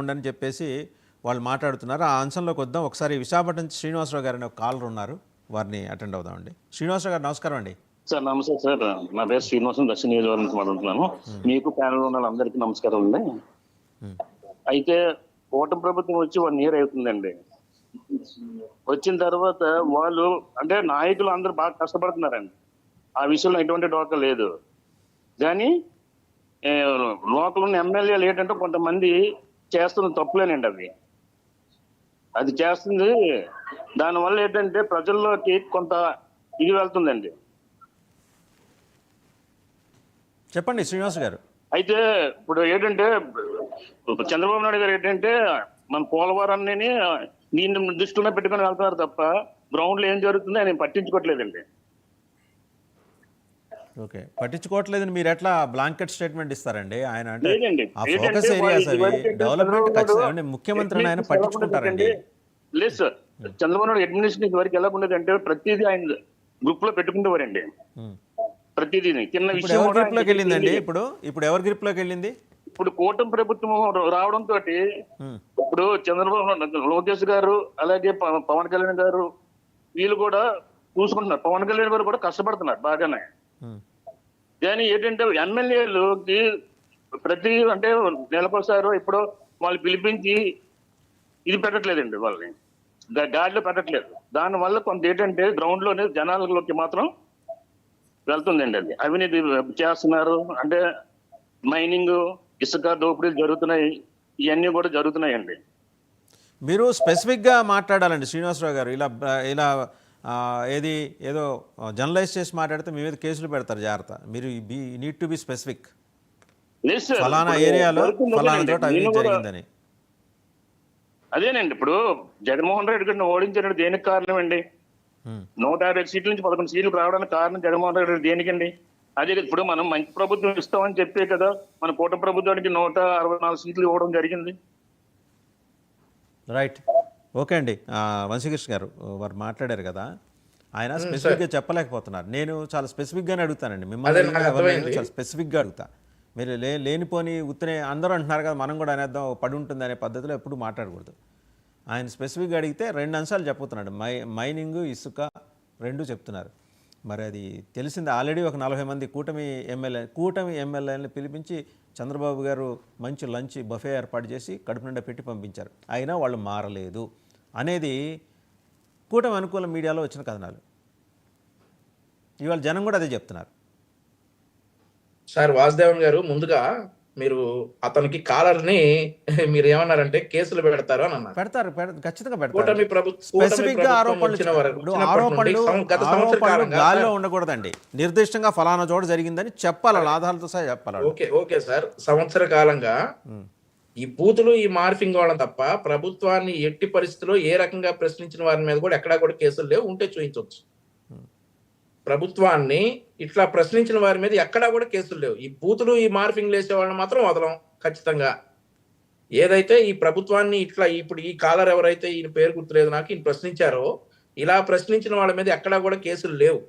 ఉండని చెప్పేసి వాళ్ళు మాట్లాడుతున్నారు. ఆ అంశంలోకి వద్దాం. ఒకసారి విశాఖపట్నం శ్రీనివాసరావు గారు అనే ఒక కాలర్ ఉన్నారు, వారిని అటెండ్ అవుదామండి. శ్రీనివాసరావు గారు నమస్కారం అండి. సార్ నమస్తే సార్. నా పేరు శ్రీనివాసం, దక్షిణ నియోజకవర్గం నుంచి మాట్లాడుతున్నాను. మీకు ప్యానల్ ఉన్న వాళ్ళందరికీ నమస్కారం అండి. అయితే కూటమి ప్రభుత్వం వచ్చి 1 year అవుతుందండి. వచ్చిన తర్వాత వాళ్ళు అంటే నాయకులు అందరూ బాగా కష్టపడుతున్నారండి. ఆ విషయంలో ఎటువంటి డోకా లేదు. కానీ లోకల్ ఉన్న ఎమ్మెల్యేలు ఏంటంటే కొంతమంది చేస్తున్న తప్పులేనండి అవి. అది చేస్తుంది దానివల్ల ఏంటంటే ప్రజల్లోకి కొంత ఇది వెళ్తుందండి. చెప్పండి శ్రీనివాస్ గారు. అయితే ఇప్పుడు ఏంటంటే చంద్రబాబు నాయుడు గారు ఏంటంటే మన పోలవరాన్ని దీన్ని దృష్టిలో పెట్టుకొని వెళ్తున్నారు తప్ప గ్రౌండ్ లో ఏం జరుగుతుందో ఆయన పట్టించుకోవట్లేదండి. ఓకే, పట్టించుకోవట్లేదని మీరు ఎట్లా బ్లాంకెట్ స్టేట్మెంట్ ఇస్తారండి? ఆయన అంటే లేదండి. ఆ ఫోకస్ ఏరియాస్ అవి డెవలప్మెంట్ ఖచ్చితంగా ముఖ్యమంత్రిని ఆయన పట్టించుకుంటారండి. లేదు సార్, చంద్రబాబు నాయుడు అడ్మినిస్ట్రేషన్ వరకు ఎలా ఉండేదంటే ప్రతిదీ ఆయన గ్రూప్ లో పెట్టుకుంటేవారండి. ప్రతిదీ చిన్న ఇప్పుడు విషయం ఎవరి కూడా గ్రిప్ లోకి వెళ్ళిందండి? ఇప్పుడు ఎవరి గ్రిప్ లోకి వెళ్ళింది? ఇప్పుడు కూటమి ప్రభుత్వం రావడంతో ఇప్పుడు చంద్రబాబు లోకేష్ గారు అలాగే పవన్ కళ్యాణ్ గారు వీళ్ళు కూడా చూసుకుంటున్నారు. పవన్ కళ్యాణ్ గారు కూడా కష్టపడుతున్నారు బాగానే. కానీ ఏంటంటే ఎమ్మెల్యేలుకి ప్రతి అంటే నెలకోసారి ఇప్పుడు వాళ్ళు పిలిపించి ఇది పెట్టట్లేదండి, వాళ్ళని గాడిలో పెట్టట్లేదు. దానివల్ల కొంత ఏంటంటే గ్రౌండ్ లోనే జనాలలోకి మాత్రం వెళ్తుందండి. అది అవినీతి చేస్తున్నారు అంటే మైనింగ్, ఇసుక దోపిడీలు జరుగుతున్నాయి, ఇవన్నీ కూడా జరుగుతున్నాయండి. మీరు స్పెసిఫిక్గా మాట్లాడాలండి శ్రీనివాసరావు గారు. ఇలా ఇలా ఏదో జర్నలైజ్ చేసి మాట్లాడితే మీ మీద కేసులు పెడతారు, జాగ్రత్త. మీరు నీడ్ టు బి స్పెసిఫిక్. ఫలానా ఏరియాలో ఫలానా చోట అవినీతి జరిగిందని. అదేనండి, ఇప్పుడు జగన్మోహన్ రెడ్డి గారిని ఓడించడం దేనికి కారణం అండి? 150 సీట్ల నుంచి 11 సీట్లు రావడానికి కారణం జగన్మోహన్ రెడ్డి దేనికండి? అదే ఇప్పుడు మనం మంచి ప్రభుత్వం ఇస్తామని చెప్పే కదా మన కూటమి ప్రభుత్వానికి 164 సీట్లు ఇవ్వడం జరిగింది. రైట్, ఓకే అండి. వంశీకృష్ణ గారు వారు మాట్లాడారు కదా, ఆయన స్పెసిఫిక్గా చెప్పలేకపోతున్నారు. నేను చాలా స్పెసిఫిక్గానే అడుగుతానండి మిమ్మల్ని, చాలా స్పెసిఫిక్గా అడుగుతా. మీరు లేనిపోని ఉత్తనే అందరూ అంటున్నారు కదా, మనం కూడా అనేద్దాం పడి ఉంటుంది అనే పద్ధతిలో ఎప్పుడు మాట్లాడకూడదు. ఆయన స్పెసిఫిక్గా అడిగితే 2 అంశాలు చెప్పుతున్నాడు. మైనింగ్, ఇసుక 2 చెప్తున్నారు. మరి అది తెలిసింది. ఆల్రెడీ ఒక 40 మంది కూటమి ఎమ్మెల్యేలను పిలిపించి చంద్రబాబు గారు మంచి లంచ్ బఫే ఏర్పాటు చేసి కడుపు నిండా పెట్టి పంపించారు. అయినా వాళ్ళు మారలేదు అనేది కూటమి అనుకూల మీడియాలో వచ్చిన కథనాలు. ఇవాళ జనం కూడా అదే చెప్తున్నారు. సార్ వాసుదేవన్ గారు, ముందుగా మీరు అతనికి కాలర్ని మీరు ఏమన్నారంటే కేసులు పెడతారు అని అన్నారు. పెడతారు, ఖచ్చితంగా పెడతారు. కూటమి ప్రభుత్వం ఆరోపణలు గాల్లో ఉండకూడదండి. నిర్దిష్టంగా ఫలానా చోట జరిగిందని చెప్పాలి, ఆధారాలతో సహా చెప్పాలి. ఓకే సార్, సంవత్సర కాలంగా ఈ బూతులు ఈ మార్ఫింగ్ వాళ్ళని తప్ప ప్రభుత్వాన్ని ఎట్టి పరిస్థితుల్లో ఏ రకంగా ప్రశ్నించిన వారి మీద కూడా ఎక్కడా కూడా కేసులు లేవు. ఉంటే చూపించవచ్చు. ప్రభుత్వాన్ని ఇట్లా ప్రశ్నించిన వారి మీద ఎక్కడా కూడా కేసులు లేవు. ఈ బూతులు ఈ మార్ఫింగ్ వేసే వాళ్ళని మాత్రం వదలం ఖచ్చితంగా. ఏదైతే ఈ ప్రభుత్వాన్ని ఇట్లా ఇప్పుడు ఈ కాలర్ ఎవరైతే ఈయన పేరు గుర్తులేదు నాకు, ఈయన ప్రశ్నించారో ఇలా ప్రశ్నించిన వాళ్ళ మీద ఎక్కడా కూడా కేసులు లేవు.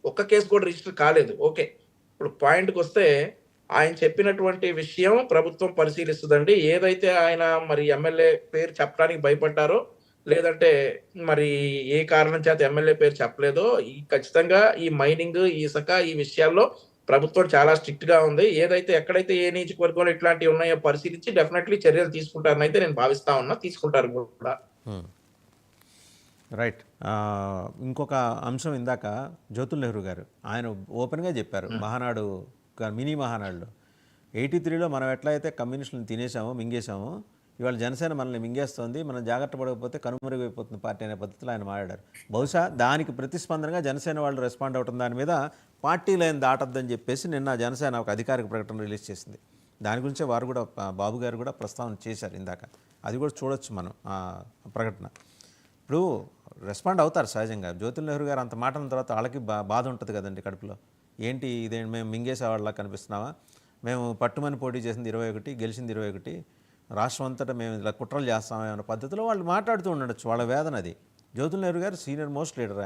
ఒక్క కేసు కూడా రిజిస్టర్ కాలేదు. ఓకే, ఇప్పుడు పాయింట్కి వస్తే ఆయన చెప్పినటువంటి విషయం ప్రభుత్వం పరిశీలిస్తుందండి. ఏదైతే ఆయన మరి ఎమ్మెల్యే పేరు చెప్పడానికి భయపడ్డారో లేదంటే మరి ఏ కారణం చేత ఎమ్మెల్యే పేరు చెప్పలేదో, ఈ ఖచ్చితంగా ఈ మైనింగ్, ఈ ఇసుక ఈ విషయాల్లో ప్రభుత్వం చాలా స్ట్రిక్ట్ గా ఉంది. ఏదైతే ఎక్కడైతే ఏ నియోజకవర్గంలో ఇట్లాంటివి ఉన్నాయో పరిశీలించి డెఫినెట్లీ చర్యలు తీసుకుంటారని అయితే నేను భావిస్తా ఉన్నా, తీసుకుంటారు కూడా. రైట్. ఇంకొక అంశం, ఇందాక జ్యోతుల్ నెహ్రూ గారు ఆయన ఓపెన్గా చెప్పారు, మహానాడు మినీ మహానాడులో 83లో మనం ఎట్లయితే కమ్యూనిస్టులను తినేసామో మింగేసామో, ఇవాళ జనసేన మనల్ని మింగేస్తుంది, మనం జాగ్రత్త పడకపోతే కనుమరుగైపోతుంది పార్టీ అనే పద్ధతిలో ఆయన మాట్లాడారు. బహుశా దానికి ప్రతిస్పందనగా జనసేన వాళ్ళు రెస్పాండ్ అవటం దాని మీద పార్టీ లైన్ దాటద్దని చెప్పేసి నిన్న జనసేన ఒక అధికారిక ప్రకటన రిలీజ్ చేసింది. దాని గురించే వారు కూడా, బాబు గారు కూడా ప్రస్తావన చేశారు ఇందాక. అది కూడా చూడొచ్చు మనం ఆ ప్రకటన. ఇప్పుడు రెస్పాండ్ అవుతారు సహజంగా. జ్యోతుల్ నెహ్రూ గారు అంత మాట అన్న తర్వాత వాళ్ళకి బాధ ఉంటుంది కదండి కడుపులో. ఏంటి ఇదేంటి, మేము మింగేసేవాళ్ళ కనిపిస్తున్నావా, మేము పట్టుమని పోటీ చేసింది 21, గెలిచింది 21, రాష్ట్రం అంతటా మేము ఇలా కుట్రలు చేస్తామనే పద్ధతిలో వాళ్ళు మాట్లాడుతూ ఉండొచ్చు. వాళ్ళ వేదన అది. జ్యోతుల్ నెహ్రూ గారు సీనియర్ మోస్ట్ లీడర్.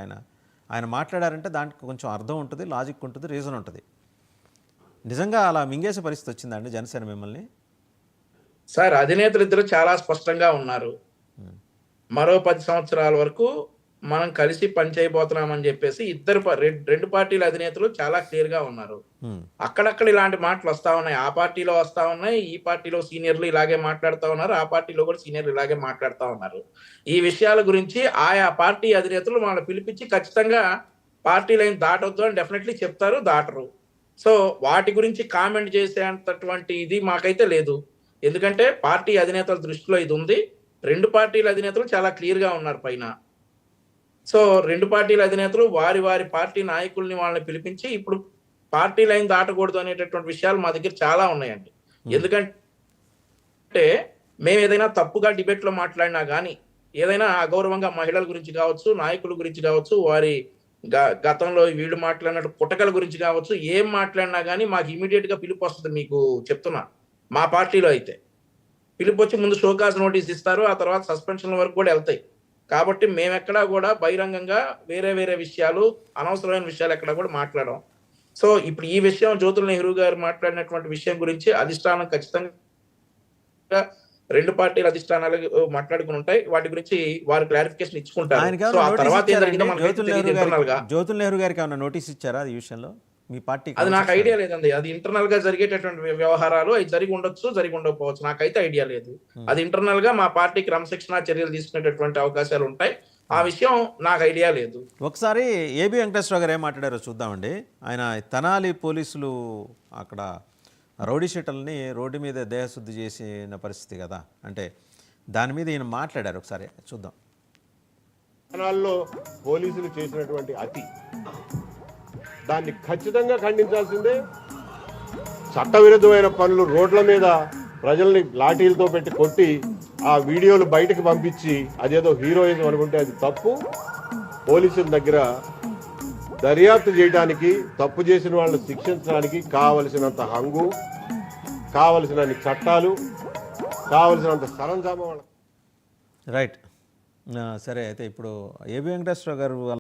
ఆయన మాట్లాడారంటే దానికి కొంచెం అర్థం ఉంటుంది, లాజిక్ ఉంటుంది, రీజన్ ఉంటుంది. నిజంగా అలా మింగేసే పరిస్థితి వచ్చిందండి జనసేన మిమ్మల్ని? సార్ అధినేతలు ఇద్దరు చాలా స్పష్టంగా ఉన్నారు. మరో 10 సంవత్సరాల వరకు మనం కలిసి పనిచేయబోతున్నామని చెప్పేసి రెండు పార్టీల అధినేతలు చాలా క్లియర్ గా ఉన్నారు. అక్కడక్కడ ఇలాంటి మాటలు వస్తా ఉన్నాయి. ఆ పార్టీలో వస్తా ఉన్నాయి, ఈ పార్టీలో సీనియర్లు ఇలాగే మాట్లాడుతా ఉన్నారు, ఆ పార్టీలో కూడా సీనియర్లు ఇలాగే మాట్లాడుతా ఉన్నారు. ఈ విషయాల గురించి ఆయా పార్టీ అధినేతలు వాళ్ళని పిలిపించి ఖచ్చితంగా పార్టీ లైన్ దాటొద్దు అని డెఫినెట్లీ చెప్తారు, దాటరు. సో వాటి గురించి కామెంట్ చేసేంతటువంటి ఇది మాకైతే లేదు. ఎందుకంటే పార్టీ అధినేతల దృష్టిలో ఇది ఉంది. రెండు పార్టీల అధినేతలు చాలా క్లియర్ గా ఉన్నారు పైన. సో రెండు పార్టీల అధినేతలు వారి వారి పార్టీ నాయకుల్ని వాళ్ళని పిలిపించి ఇప్పుడు పార్టీ లైన్ దాటకూడదు అనేటటువంటి విషయాలు మా దగ్గర చాలా ఉన్నాయండి. ఎందుకంటే మేము ఏదైనా తప్పుగా డిబేట్ లో మాట్లాడినా గానీ, ఏదైనా అగౌరవంగా మహిళల గురించి కావచ్చు, నాయకుల గురించి కావచ్చు, వారి గతంలో వీళ్ళు మాట్లాడినట్టు పుట్టకల గురించి కావచ్చు, ఏం మాట్లాడినా గానీ మాకు ఇమీడియట్ గా పిలుపు వస్తుంది. మీకు చెప్తున్నా, మా పార్టీలో అయితే పిలుపు వచ్చి ముందు షోకాజ్ నోటీస్ ఇస్తారు, ఆ తర్వాత సస్పెన్షన్ వరకు కూడా వెళ్తాయి. కాబట్టి మేమెక్కడా కూడా బహిరంగంగా వేరే వేరే విషయాలు, అనవసరమైన విషయాలు ఎక్కడా కూడా మాట్లాడడం. సో ఇప్పుడు ఈ విషయం జ్యోతుల నెహ్రూ గారు మాట్లాడినటువంటి విషయం గురించి అధిష్టానం ఖచ్చితంగా రెండు పార్టీల అధిష్టానాలు మాట్లాడుకుని ఉంటాయి. వాటి గురించి వారు క్లారిఫికేషన్ ఇచ్చుకుంటారు. సో ఆ తర్వాత ఏం జరిగిందో మనకి తెలియదు. ఇంటర్నల్ గా జ్యోతుల నెహ్రూ గారికి ఏమైనా నోటీస్ ఇచ్చారా ఈ విషయంలో? మీ పార్టీ అది నాకు ఐడియా లేదండి. అది ఇంటర్నల్ గా జరిగేటటువంటి వ్యవహారాలు, అవి జరిగి ఉండొచ్చు, జరిగి ఉండకపోవచ్చు, నాకైతే ఐడియా లేదు. అది ఇంటర్నల్ గా మా పార్టీ క్రమశిక్షణ చర్యలు తీసుకునేటటువంటి అవకాశాలు ఉంటాయి. ఆ విషయం నాకు ఐడియా లేదు. ఒకసారి ఏబి వెంకటేశ్వరరావు గారు ఏం మాట్లాడారో చూద్దామండి. ఆయన తెనాలి పోలీసులు అక్కడ రౌడీ షీటర్ని రోడ్డు మీద దేహశుద్ధి చేసిన పరిస్థితి కదా, అంటే దాని మీద ఈయన మాట్లాడారు. ఒకసారి చూద్దాం. తెనాలిలో పోలీసులు చేసినటువంటి అతి, దాన్ని ఖచ్చితంగా ఖండించాల్సిందే. చట్టవిరుద్ధమైన పనులు, రోడ్ల మీద ప్రజల్ని లాఠీలతో పెట్టి కొట్టి ఆ వీడియోలు బయటకు పంపించి అదేదో హీరోయిజం అనుకుంటే అది తప్పు. పోలీసుల దగ్గర దర్యాప్తు చేయడానికి, తప్పు చేసిన వాళ్ళని శిక్షించడానికి కావలసినంత హంగు, కావలసినన్ని చట్టాలు, కావలసినంత సరంజామా వాళ్ళ. రైట్. సరే, అయితే ఇప్పుడు ఏబి వెంకటేశ్వరరావు గారు